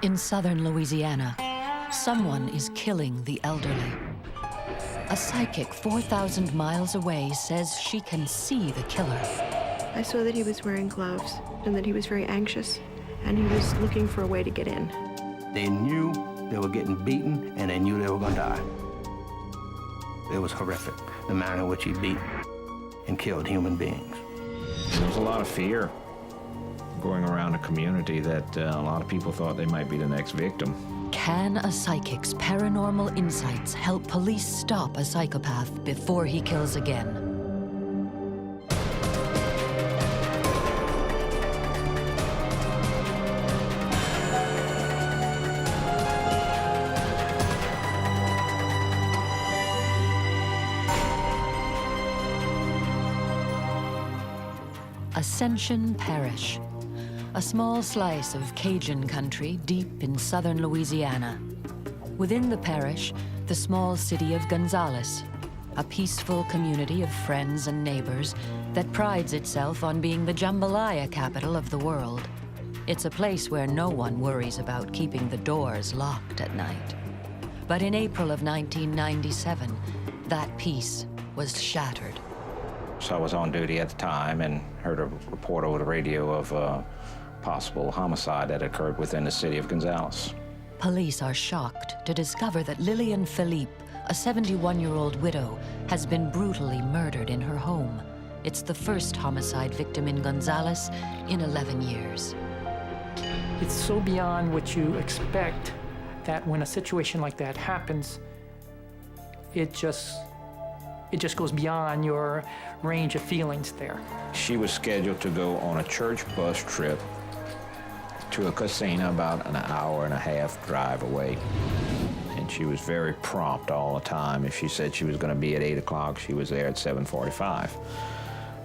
In southern Louisiana, someone is killing the elderly. A psychic 4,000 miles away says she can see the killer. I saw that he was wearing gloves and that he was very anxious, and he was looking for a way to get in. They knew they were getting beaten, and they knew they were going to die. It was horrific, the manner in which he beat and killed human beings. There was a lot of fear going around a community that a lot of people thought they might be the next victim. Can a psychic's paranormal insights help police stop a psychopath before he kills again? Ascension Parish, a small slice of Cajun country deep in southern Louisiana. Within the parish, the small city of Gonzales, a peaceful community of friends and neighbors that prides itself on being the jambalaya capital of the world. It's a place where no one worries about keeping the doors locked at night. But in April of 1997, that peace was shattered. So I was on duty at the time and heard a report over the radio of a possible homicide that occurred within the city of Gonzales. Police are shocked to discover that Lillian Philippe, a 71-year-old widow, has been brutally murdered in her home. It's the first homicide victim in Gonzales in 11 years. It's so beyond what you expect that when a situation like that happens, it just goes beyond your range of feelings there. She was scheduled to go on a church bus trip to a casino about an hour and a half drive away. And she was very prompt all the time. If she said she was going to be at 8 o'clock, she was there at 7:45.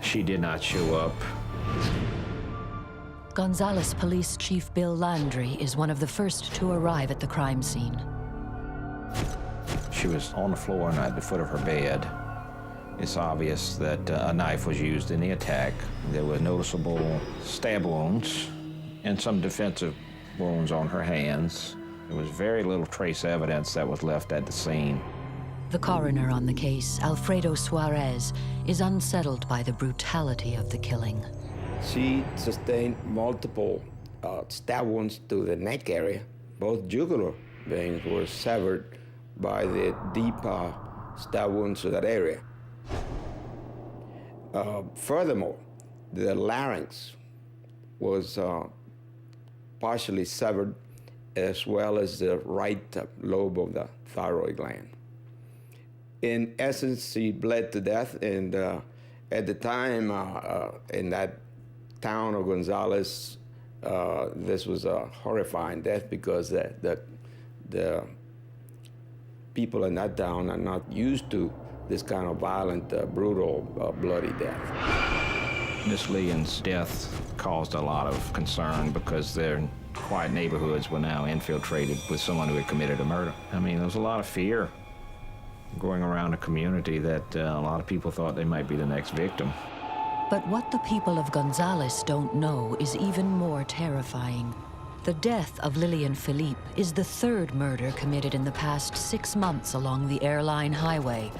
She did not show up. Gonzales Police Chief Bill Landry is one of the first to arrive at the crime scene. She was on the floor and at the foot of her bed. It's obvious that a knife was used in the attack. There were noticeable stab wounds and some defensive wounds on her hands. There was very little trace evidence that was left at the scene. The coroner on the case, Alfredo Suarez, is unsettled by the brutality of the killing. She sustained multiple stab wounds to the neck area. Both jugular veins were severed by the deep stab wounds to that area. Furthermore, the larynx was partially severed, as well as the right lobe of the thyroid gland. In essence, she bled to death, and at the time, in that town of Gonzales, this was a horrifying death because the people in that town are not used to this kind of violent, brutal, bloody death. Miss Lillian's death caused a lot of concern because their quiet neighborhoods were now infiltrated with someone who had committed a murder. I mean, there was a lot of fear going around a community that a lot of people thought they might be the next victim. But what the people of Gonzales don't know is even more terrifying. The death of Lillian Philippe is the third murder committed in the past 6 months along the airline highway.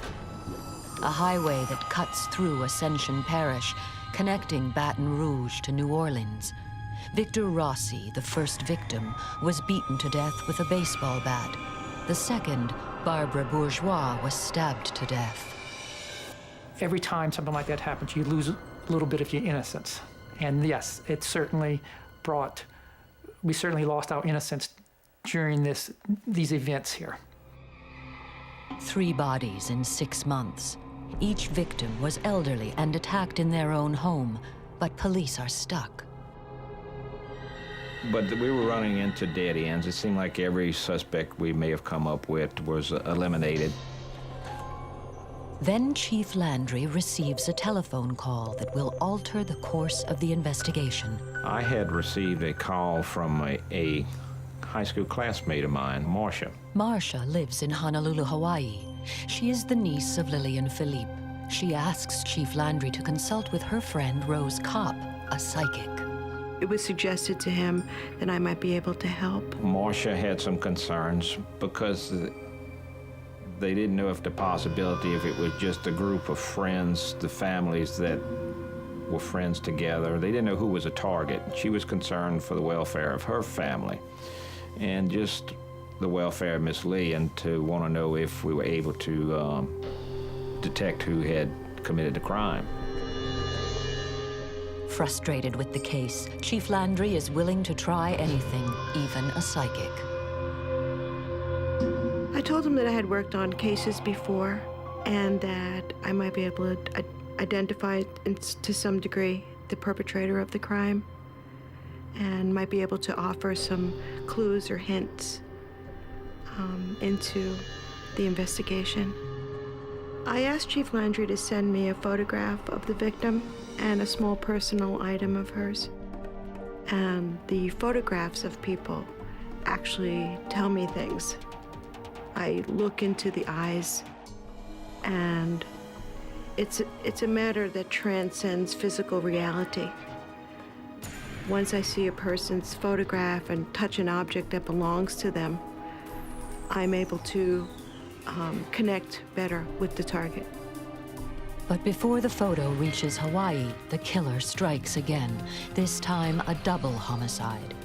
A highway that cuts through Ascension Parish, connecting Baton Rouge to New Orleans. Victor Rossi, the first victim, was beaten to death with a baseball bat. The second, Barbara Bourgeois, was stabbed to death. Every time something like that happens, you lose a little bit of your innocence. And yes, it certainly we certainly lost our innocence during these events here. 3 bodies in 6 months. Each victim was elderly and attacked in their own home, but police are stuck. But we were running into dead ends. It seemed like every suspect we may have come up with was eliminated. Then Chief Landry receives a telephone call that will alter the course of the investigation. I had received a call from a high school classmate of mine, Marcia. Marcia lives in Honolulu, Hawaii. She is the niece of Lillian Philippe. She asks Chief Landry to consult with her friend Rose Kopp, a psychic. it was suggested to him that I might be able to help. Marcia had some concerns because they didn't know if the possibility if it was just a group of friends, the families that were friends together. They didn't know who was a target. She was concerned for the welfare of her family and just the welfare of Miss Lee, and to want to know if we were able to detect who had committed the crime. Frustrated with the case, Chief Landry is willing to try anything, even a psychic. I told him that I had worked on cases before and that I might be able to identify to some degree the perpetrator of the crime and might be able to offer some clues or hints into the investigation. I asked Chief Landry to send me a photograph of the victim and a small personal item of hers. And the photographs of people actually tell me things. I look into the eyes, and it's a matter that transcends physical reality. Once I see a person's photograph and touch an object that belongs to them, I'm able to connect better with the target. But before the photo reaches Hawaii, the killer strikes again, this time a double homicide.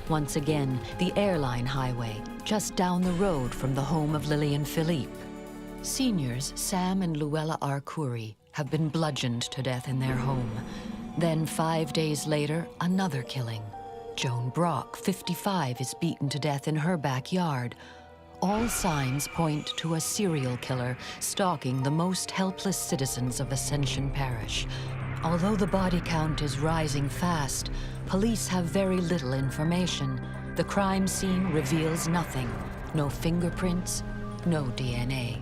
Once again, the airline highway, just down the road from the home of Lillian Philippe. Seniors Sam and Luella Arcuri have been bludgeoned to death in their home. Then 5 days later, another killing. Joan Brock, 55, is beaten to death in her backyard. All signs point to a serial killer stalking the most helpless citizens of Ascension Parish. Although the body count is rising fast, police have very little information. The crime scene reveals nothing. No fingerprints, no DNA.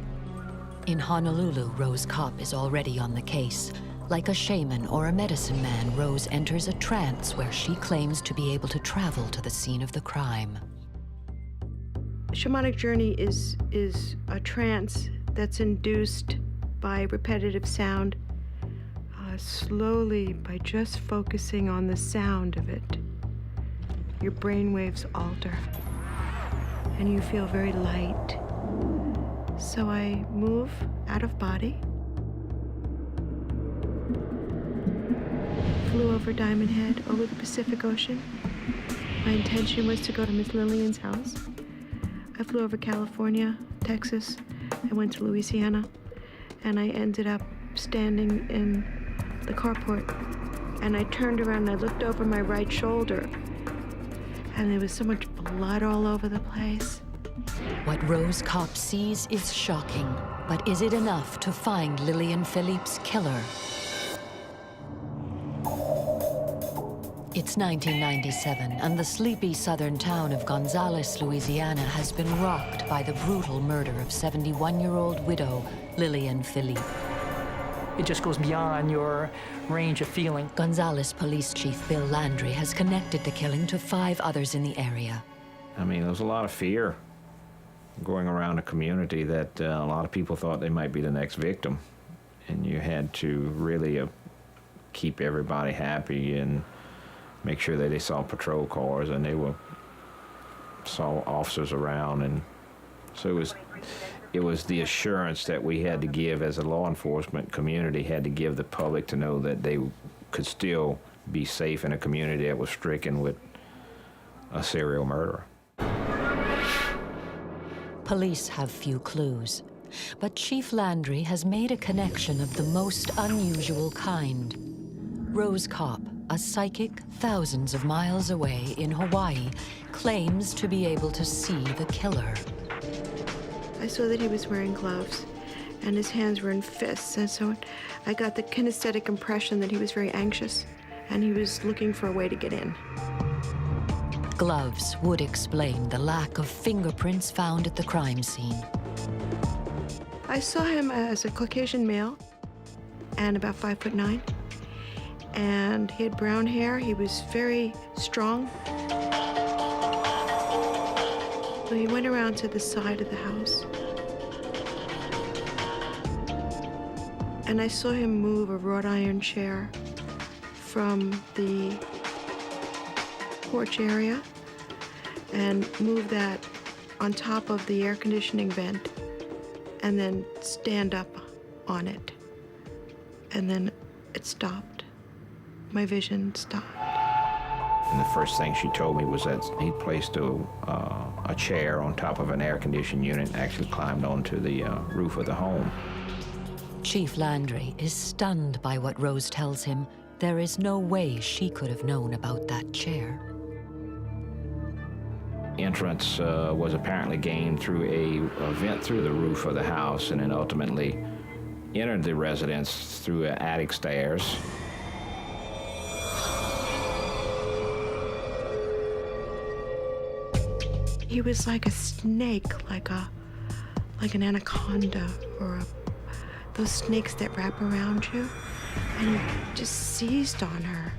In Honolulu, Rose Kopp is already on the case. Like a shaman or a medicine man, Rose enters a trance where she claims to be able to travel to the scene of the crime. Shamanic journey is a trance that's induced by repetitive sound, slowly by just focusing on the sound of it. Your brain waves alter, and you feel very light. So I move out of body, flew over Diamond Head, over the Pacific Ocean. My intention was to go to Miss Lillian's house. I flew over California, Texas. I went to Louisiana, and I ended up standing in the carport. And I turned around and I looked over my right shoulder, and there was so much blood all over the place. What Rose Kopp sees is shocking, but is it enough to find Lillian Philippe's killer? It's 1997, and the sleepy southern town of Gonzales, Louisiana, has been rocked by the brutal murder of 71-year-old widow Lillian Philippe. It just goes beyond your range of feeling. Gonzales Police Chief Bill Landry has connected the killing to 5 others in the area. I mean, there was a lot of fear going around the community that a lot of people thought they might be the next victim. And you had to really keep everybody happy and make sure that they saw patrol cars and they saw officers around. And so it was the assurance that we had to give as a law enforcement community, had to give the public to know that they could still be safe in a community that was stricken with a serial murderer. Police have few clues, but Chief Landry has made a connection of the most unusual kind. Rose Kopp, a psychic thousands of miles away in Hawaii, claims to be able to see the killer. I saw that he was wearing gloves, and his hands were in fists, and so I got the kinesthetic impression that he was very anxious, and he was looking for a way to get in. Gloves would explain the lack of fingerprints found at the crime scene. I saw him as a Caucasian male and about 5'9", and he had brown hair. He was very strong. So he went around to the side of the house, and I saw him move a wrought iron chair from the porch area and move that on top of the air conditioning vent and then stand up on it. And then it stopped. My vision stopped. And the first thing she told me was that he'd placed a chair on top of an air-conditioned unit and actually climbed onto the roof of the home. Chief Landry is stunned by what Rose tells him. There is no way she could have known about that chair. Entrance was apparently gained through a vent through the roof of the house, and then ultimately entered the residence through attic stairs. He was like a snake, like an anaconda, or those snakes that wrap around you. And he just seized on her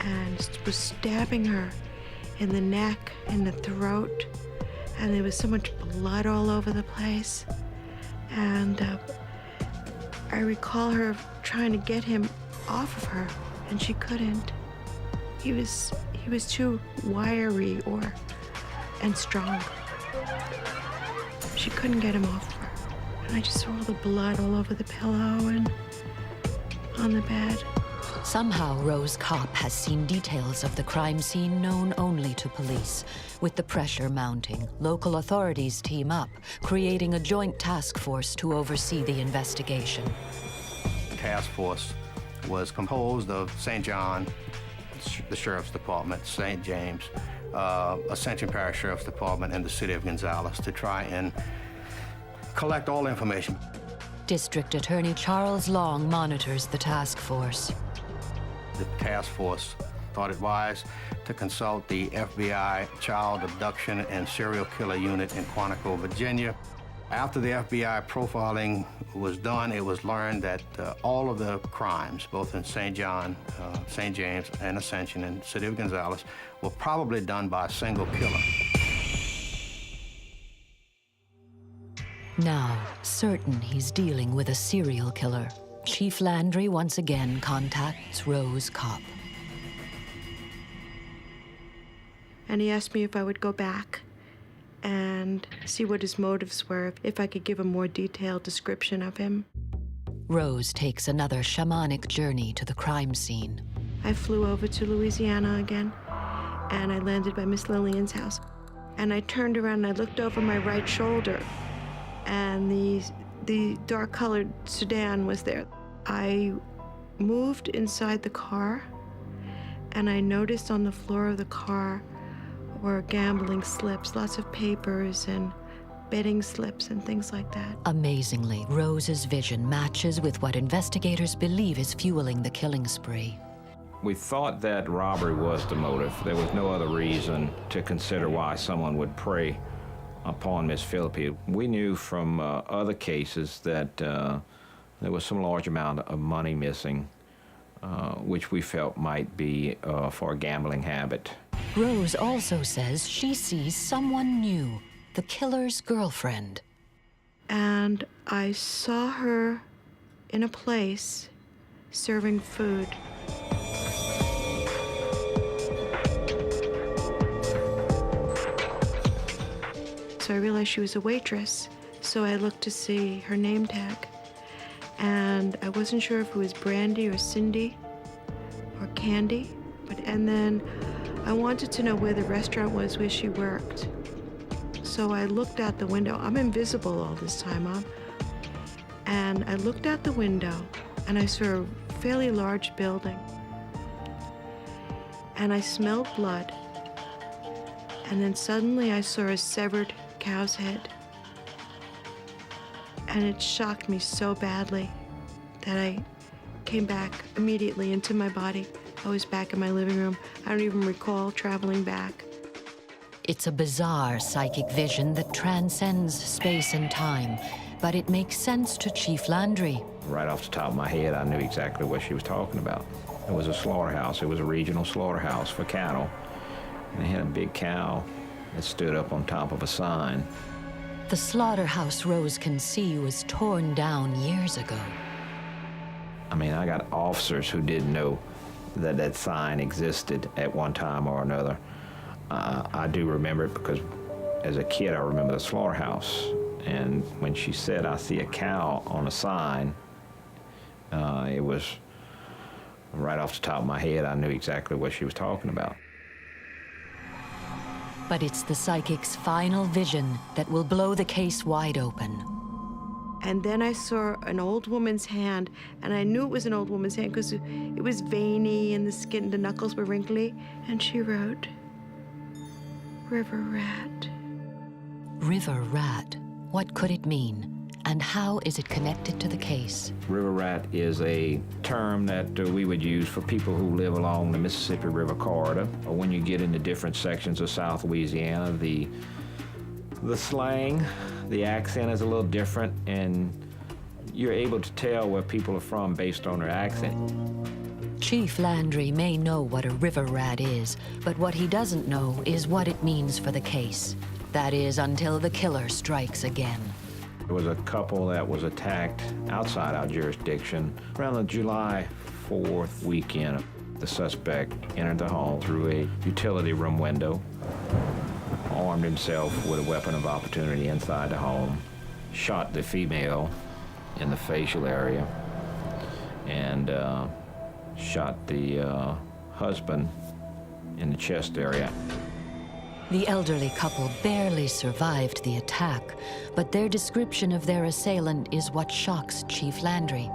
and was stabbing her in the neck, in the throat, and there was so much blood all over the place. And I recall her trying to get him off of her, and she couldn't. He was too wiry and strong. She couldn't get him off her. And I just saw all the blood all over the pillow and on the bed. Somehow, Rose Kopp has seen details of the crime scene known only to police. With the pressure mounting, local authorities team up, creating a joint task force to oversee the investigation. The task force was composed of St. John, the Sheriff's Department, St. James, Ascension Parish Sheriff's Department, and the City of Gonzales to try and collect all information. District Attorney Charles Long monitors the task force. The task force thought it wise to consult the FBI Child Abduction and Serial Killer Unit in Quantico, Virginia. After the FBI profiling was done, it was learned that all of the crimes, both in St. John, St. James, and Ascension and City of Gonzales, were probably done by a single killer. Now, certain he's dealing with a serial killer, Chief Landry once again contacts Rose Kopp. And he asked me if I would go back and see what his motives were, if I could give a more detailed description of him. Rose takes another shamanic journey to the crime scene. I flew over to Louisiana again, and I landed by Miss Lillian's house. And I turned around and I looked over my right shoulder, and the dark-colored sedan was there. I moved inside the car, and I noticed on the floor of the car were gambling slips, lots of papers and betting slips and things like that. Amazingly, Rose's vision matches with what investigators believe is fueling the killing spree. We thought that robbery was the motive. There was no other reason to consider why someone would prey upon Miss Philippi. We knew from other cases that there was some large amount of money missing, which we felt might be for a gambling habit. Rose also says she sees someone new, the killer's girlfriend. And I saw her in a place serving food. So I realized she was a waitress, so I looked to see her name tag. And I wasn't sure if it was Brandy or Cindy or Candy, and then I wanted to know where the restaurant was where she worked. So I looked out the window. I'm invisible all this time, and I looked out the window and I saw a fairly large building. And I smelled blood. And then suddenly I saw a severed cow's head. And it shocked me so badly that I came back immediately into my body. I was back in my living room. I don't even recall traveling back. It's a bizarre psychic vision that transcends space and time, but it makes sense to Chief Landry. Right off the top of my head, I knew exactly what she was talking about. It was a slaughterhouse. It was a regional slaughterhouse for cattle. And they had a big cow that stood up on top of a sign. The slaughterhouse Rose can see was torn down years ago. I mean, I got officers who didn't know that that sign existed at one time or another. I do remember it because as a kid I remember the slaughterhouse, and when she said, "I see a cow on a sign," it was right off the top of my head. I knew exactly what she was talking about. But it's the psychic's final vision that will blow the case wide open. And then I saw an old woman's hand, and I knew it was an old woman's hand because it was veiny and the skin, the knuckles were wrinkly. And she wrote, "River Rat." River rat. What could it mean? And how is it connected to the case? River rat is a term that we would use for people who live along the Mississippi River corridor, or when you get into different sections of South Louisiana, the slang, the accent is a little different, and you're able to tell where people are from based on their accent. Chief Landry may know what a river rat is, but what he doesn't know is what it means for the case. That is, until the killer strikes again. There was a couple that was attacked outside our jurisdiction around the July 4th weekend. The suspect entered the home through a utility room window, armed himself with a weapon of opportunity inside the home, shot the female in the facial area, and shot the husband in the chest area. The elderly couple barely survived the attack, but their description of their assailant is what shocks Chief Landry.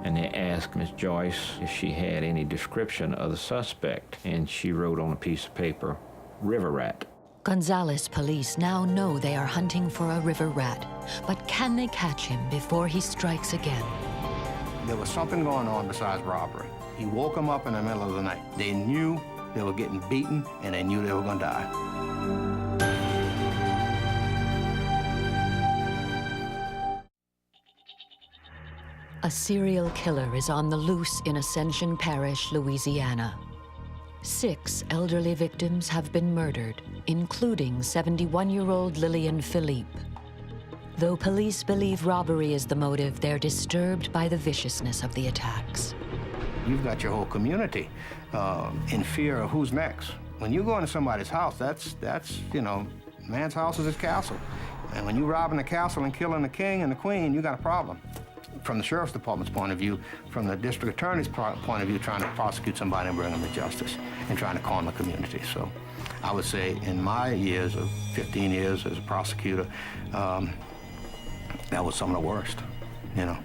And they asked Miss Joyce if she had any description of the suspect, and she wrote on a piece of paper, "River Rat." Gonzales police now know they are hunting for a river rat, but can they catch him before he strikes again? There was something going on besides robbery. He woke them up in the middle of the night. They knew they were getting beaten, and they knew they were going to die. A serial killer is on the loose in Ascension Parish, Louisiana. 6 elderly victims have been murdered, including 71-year-old Lillian Philippe. Though police believe robbery is the motive, they're disturbed by the viciousness of the attacks. You've got your whole community in fear of who's next. When you go into somebody's house, that's you know, man's house is his castle. And when you're robbing the castle and killing the king and the queen, you got a problem. From the sheriff's department's point of view, from the district attorney's point of view, trying to prosecute somebody and bring them to justice and trying to calm the community. So I would say in my years of 15 years as a prosecutor, that was some of the worst, you know.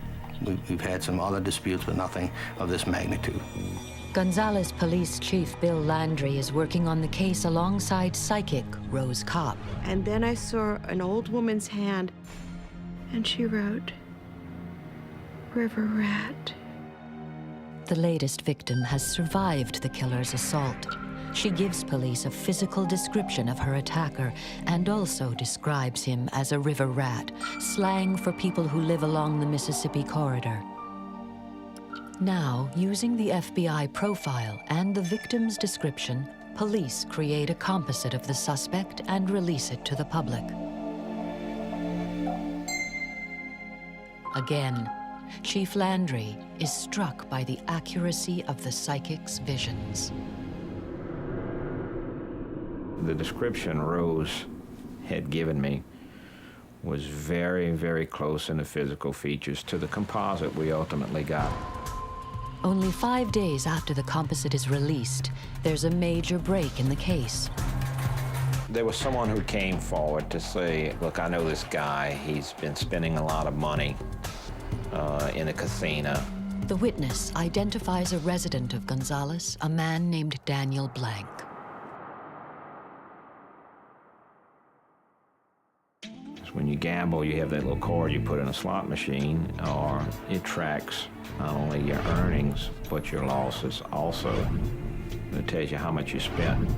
We've had some other disputes, but nothing of this magnitude. Gonzales Police Chief Bill Landry is working on the case alongside psychic Rose Kopp. And then I saw an old woman's hand, and she wrote, "River Rat." The latest victim has survived the killer's assault. She gives police a physical description of her attacker and also describes him as a river rat, slang for people who live along the Mississippi corridor. Now, using the FBI profile and the victim's description, police create a composite of the suspect and release it to the public. Again, Chief Landry is struck by the accuracy of the psychic's visions. The description Rose had given me was very, very close in the physical features to the composite we ultimately got. Only 5 days after the composite is released, there's a major break in the case. There was someone who came forward to say, look, I know this guy. He's been spending a lot of money in a casino. The witness identifies a resident of Gonzales, a man named Daniel Blank. When you gamble, you have that little card you put in a slot machine, or it tracks not only your earnings, but your losses also. It tells you how much you spent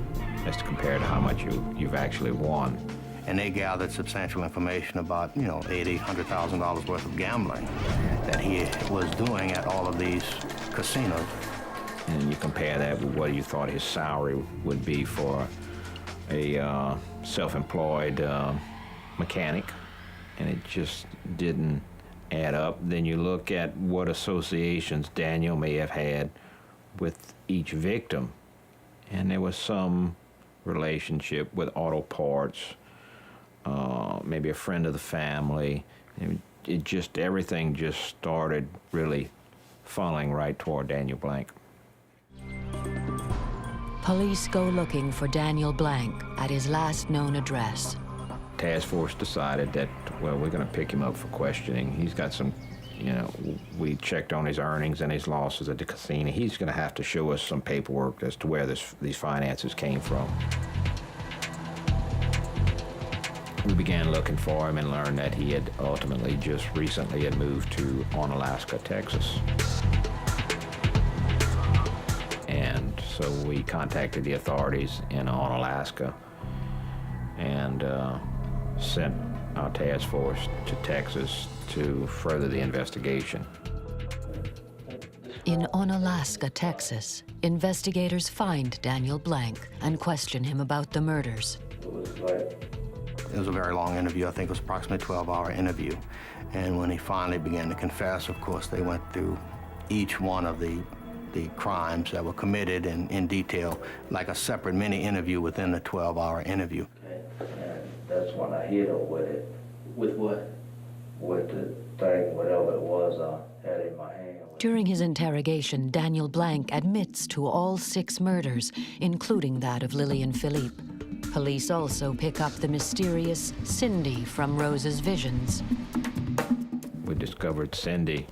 as compared to how much you've actually won. And they gathered substantial information about, you know, $80,000, $100,000 worth of gambling that he was doing at all of these casinos. And you compare that with what you thought his salary would be for a self-employed mechanic, and it just didn't add up. Then you look at what associations Daniel may have had with each victim, and there was some relationship with auto parts, maybe a friend of the family. Everything just started really funneling right toward Daniel Blank. Police go looking for Daniel Blank at his last known address. Task force decided that, well, we're going to pick him up for questioning. He's got some, we checked on his earnings and his losses at the casino. He's going to have to show us some paperwork as to where these finances came from. We began looking for him and learned that he had ultimately just recently had moved to Onalaska, Texas. And so we contacted the authorities in Onalaska and sent our task force to Texas to further the investigation. In Onalaska, Texas, investigators find Daniel Blank and question him about the murders. It was a very long interview. I think it was approximately a 12-hour interview. And when he finally began to confess, of course, they went through each one of the crimes that were committed in detail, like a separate mini interview within the 12-hour interview. Okay. And that's when I hit her with it. With what? With the thing, whatever it was, I had in my hand. During his interrogation, Daniel Blank admits to all 6 murders, including that of Lillian Philippe. Police also pick up the mysterious Cindy from Rose's visions. We discovered Cindy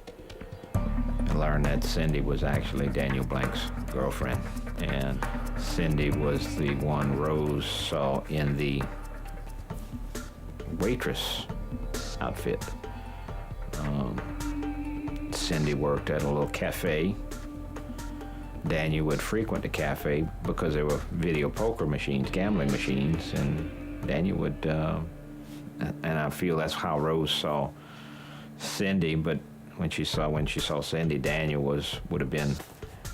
and learned that Cindy was actually Daniel Blank's girlfriend. And Cindy was the one Rose saw in the waitress outfit. Cindy worked at a little cafe. Daniel would frequent the cafe because there were video poker machines, gambling machines, and Daniel would, and I feel that's how Rose saw Cindy, but when she saw Cindy, Daniel would have been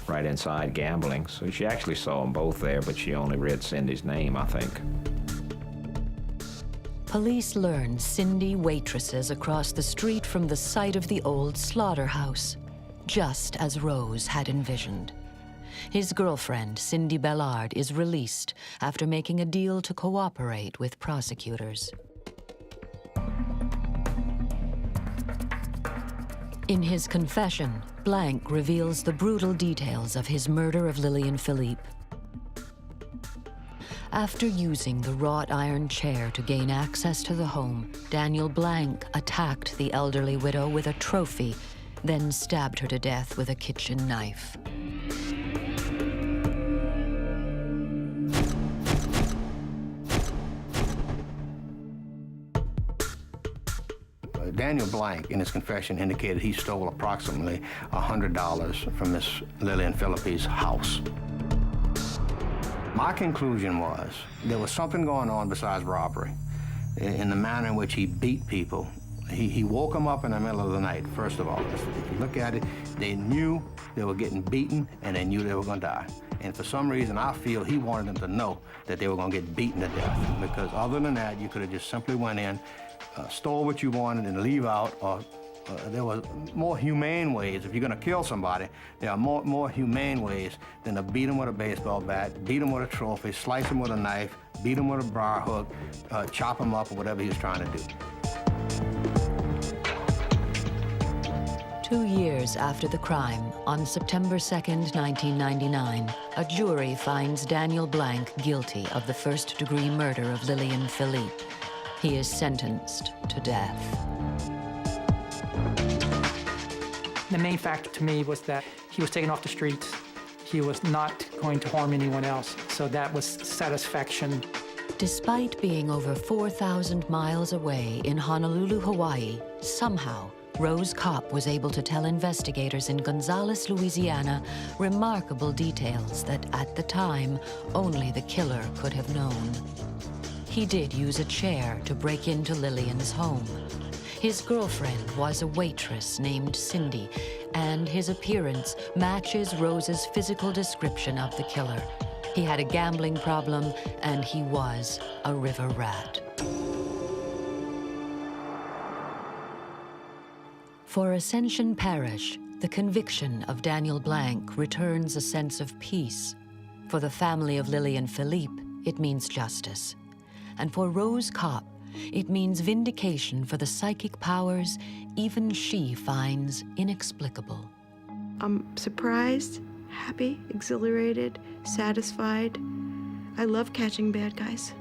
right inside gambling. So she actually saw them both there, but she only read Cindy's name, I think. Police learn Cindy waitresses across the street from the site of the old slaughterhouse, just as Rose had envisioned. His girlfriend, Cindy Bellard, is released after making a deal to cooperate with prosecutors. In his confession, Blank reveals the brutal details of his murder of Lillian Philippe. After using the wrought iron chair to gain access to the home, Daniel Blank attacked the elderly widow with a trophy, then stabbed her to death with a kitchen knife. Daniel Blank, in his confession, indicated he stole approximately $100 from Miss Lillian Philippe's house. My conclusion was there was something going on besides robbery in the manner in which he beat people. He woke them up in the middle of the night, first of all. If you look at it, they knew they were getting beaten and they knew they were going to die. And for some reason, I feel he wanted them to know that they were going to get beaten to death, because other than that, you could have just simply went in, stole what you wanted and leave out, or there were more humane ways. If you're going to kill somebody, there are more humane ways than to beat them with a baseball bat, beat them with a trophy, slice them with a knife, beat them with a briar hook, chop them up, or whatever he was trying to do. 2 years after the crime, on September 2nd, 1999, a jury finds Daniel Blank guilty of the first-degree murder of Lillian Philippe. He is sentenced to death. The main factor to me was that he was taken off the streets. He was not going to harm anyone else, so that was satisfaction. Despite being over 4,000 miles away in Honolulu, Hawaii, somehow Rose Kopp was able to tell investigators in Gonzales, Louisiana, remarkable details that, at the time, only the killer could have known. He did use a chair to break into Lillian's home. His girlfriend was a waitress named Cindy, and his appearance matches Rose's physical description of the killer. He had a gambling problem, and he was a river rat. For Ascension Parish, The conviction of Daniel Blank returns a sense of peace. For the family of Lillian Philippe, it means justice. And for Rose Kopp, it means vindication for the psychic powers even she finds inexplicable. I'm surprised, happy, exhilarated, satisfied. I love catching bad guys.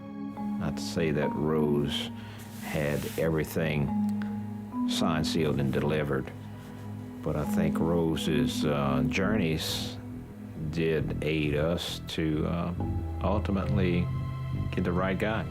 Not to say that Rose had everything signed, sealed, and delivered, but I think Rose's journeys did aid us to ultimately get the right guy.